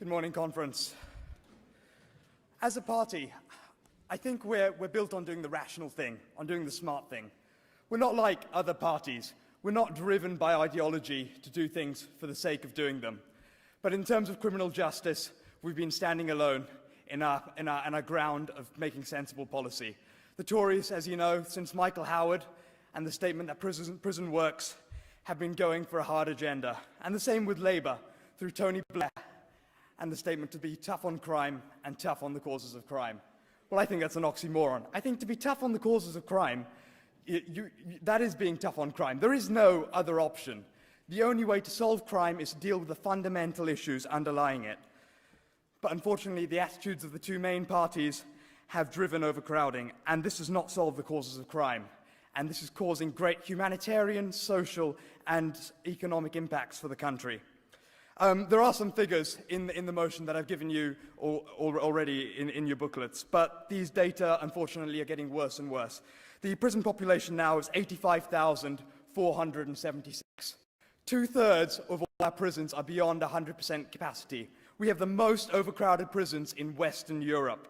Good morning, conference. As a party, I think we're built on doing the rational thing, on doing the smart thing. We're not like other parties. We're not driven by ideology to do things for the sake of doing them. But in terms of criminal justice, we've been standing alone in our ground of making sensible policy. The Tories, as you know, since Michael Howard and the statement that prison works, have been going for a hard agenda. And the same with Labour, through Tony Blair and the statement to be tough on crime and tough on the causes of crime. Well, I think that's an oxymoron. I think to be tough on the causes of crime, that is being tough on crime. There is no other option. The only way to solve crime is to deal with the fundamental issues underlying it. But unfortunately, the attitudes of the two main parties have driven overcrowding, and this does not solve the causes of crime. And this is causing great humanitarian, social, and economic impacts for the country. There are some figures in the motion that I've given you already in your booklets, but these data, unfortunately, are getting worse and worse. The prison population now is 85,476. Two-thirds of all our prisons are beyond 100% capacity. We have the most overcrowded prisons in Western Europe.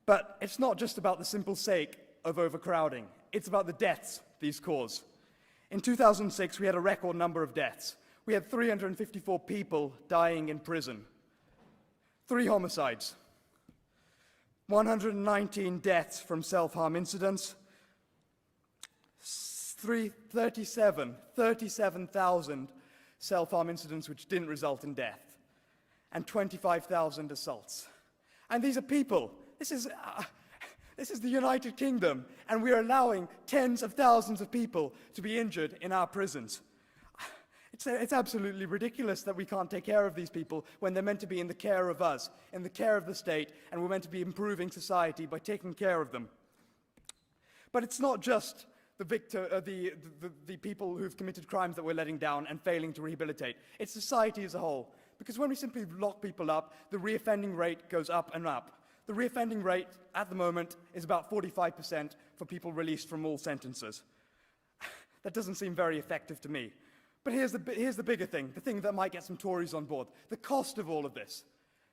But it's not just about the simple sake of overcrowding. It's about the deaths these cause. In 2006, we had a record number of deaths. We had 354 people dying in prison, 3 homicides, 119 deaths from self-harm incidents, 37,000 self-harm incidents which didn't result in death, and 25,000 assaults. And these are people. This is the United Kingdom, and we are allowing tens of thousands of people to be injured in our prisons. It's absolutely ridiculous that we can't take care of these people when they're meant to be in the care of us, in the care of the state, and we're meant to be improving society by taking care of them. But it's not just the people who've committed crimes that we're letting down and failing to rehabilitate. It's society as a whole. Because when we simply lock people up, the reoffending rate goes up and up. The reoffending rate at the moment is about 45% for people released from all sentences. That doesn't seem very effective to me. But here's the bigger thing, the thing that might get some Tories on board. The cost of all of this,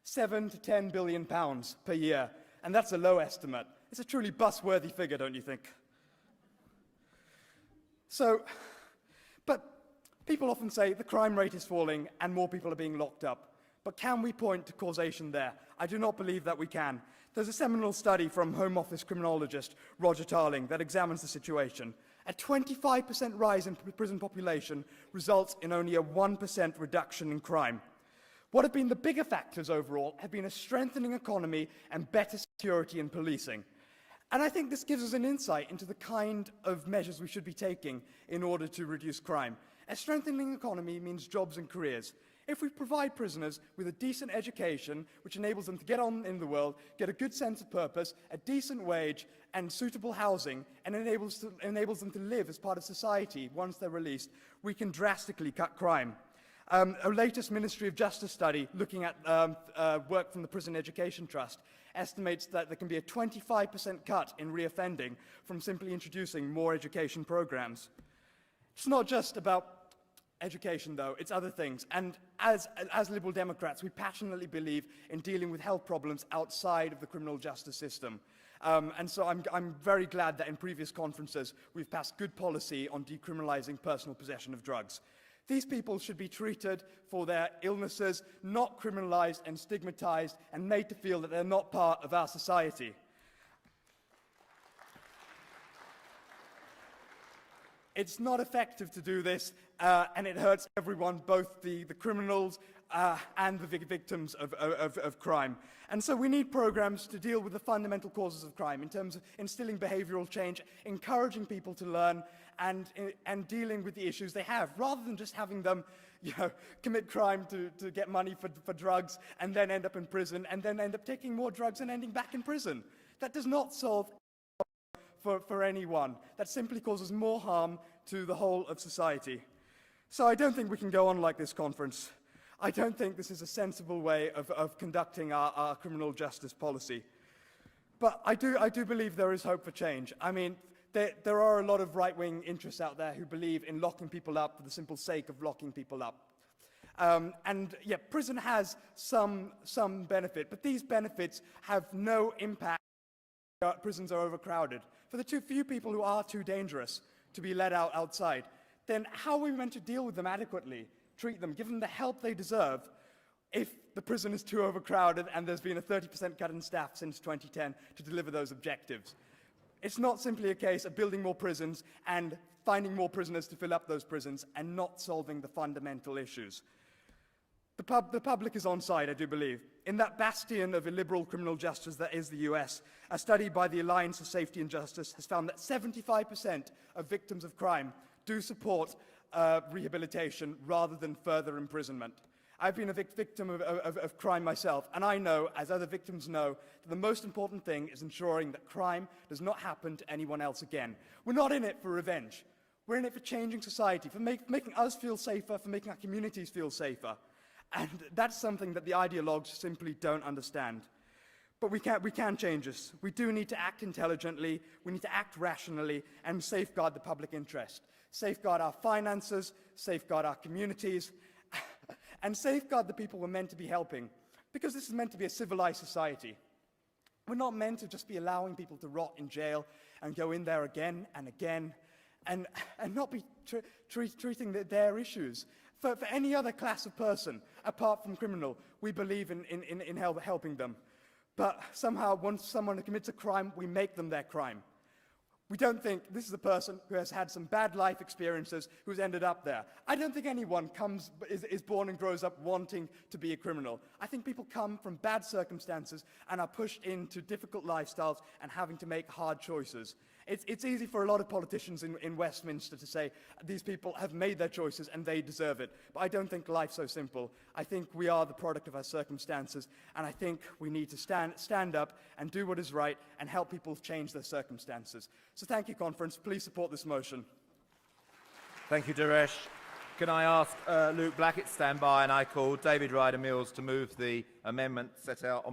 £7 to £10 billion per year, and that's a low estimate. It's a truly bus-worthy figure, don't you think? But people often say the crime rate is falling and more people are being locked up. But can we point to causation there? I do not believe that we can. There's a seminal study from Home Office criminologist Roger Tarling that examines the situation. A 25% rise in prison population results in only a 1% reduction in crime. What have been the bigger factors overall have been a strengthening economy and better security and policing. And I think this gives us an insight into the kind of measures we should be taking in order to reduce crime. A strengthening economy means jobs and careers. If we provide prisoners with a decent education, which enables them to get on in the world, get a good sense of purpose, a decent wage, and suitable housing, and enables them to live as part of society once they're released, we can drastically cut crime. A latest Ministry of Justice study looking at work from the Prison Education Trust estimates that there can be a 25% cut in reoffending from simply introducing more education programs. It's not just about education, though, it's other things. And as Liberal Democrats, we passionately believe in dealing with health problems outside of the criminal justice system. And so I'm very glad that in previous conferences we've passed good policy on decriminalizing personal possession of drugs. These people should be treated for their illnesses, not criminalized and stigmatized and made to feel that they're not part of our society. It's not effective to do this, and it hurts everyone, both the criminals and the victims of crime. And so we need programs to deal with the fundamental causes of crime in terms of instilling behavioral change, encouraging people to learn, and dealing with the issues they have, rather than just having them commit crime to get money for drugs and then end up in prison and then end up taking more drugs and ending back in prison. That does not solve for anyone. That simply causes more harm to the whole of society. So I don't think we can go on like this, conference. I don't think this is a sensible way of conducting our criminal justice policy. But I do believe there is hope for change. I mean, there are a lot of right-wing interests out there who believe in locking people up for the simple sake of locking people up. And yeah, prison has some benefit, but these benefits have no impact. Prisons are overcrowded. For the too few people who are too dangerous to be let outside, then how are we meant to deal with them adequately, treat them, give them the help they deserve, if the prison is too overcrowded and there's been a 30% cut in staff since 2010 to deliver those objectives? It's not simply a case of building more prisons and finding more prisoners to fill up those prisons and not solving the fundamental issues. The public is on side, I do believe. In that bastion of illiberal criminal justice that is the US, a study by the Alliance for Safety and Justice has found that 75% of victims of crime do support rehabilitation rather than further imprisonment. I've been a victim of crime myself, and I know, as other victims know, that the most important thing is ensuring that crime does not happen to anyone else again. We're not in it for revenge. We're in it for changing society, for making us feel safer, for making our communities feel safer. And that's something that the ideologues simply don't understand. But we can change this. We do need to act intelligently, we need to act rationally, and safeguard the public interest. Safeguard our finances, safeguard our communities, and safeguard the people we're meant to be helping. Because this is meant to be a civilized society. We're not meant to just be allowing people to rot in jail and go in there again and again, and not be treating their issues. For any other class of person, apart from criminal, we believe in helping them. But somehow, once someone commits a crime, we make them their crime. We don't think this is a person who has had some bad life experiences who's ended up there. I don't think anyone is born and grows up wanting to be a criminal. I think people come from bad circumstances and are pushed into difficult lifestyles and having to make hard choices. It's easy for a lot of politicians in Westminster to say these people have made their choices and they deserve it. But I don't think life's so simple. I think we are the product of our circumstances, and I think we need to stand up and do what is right and help people change their circumstances. So thank you, conference. Please support this motion. Thank you, Daresh. Can I ask Luke Blackett to stand by, and I call David Ryder-Mills to move the amendment set out on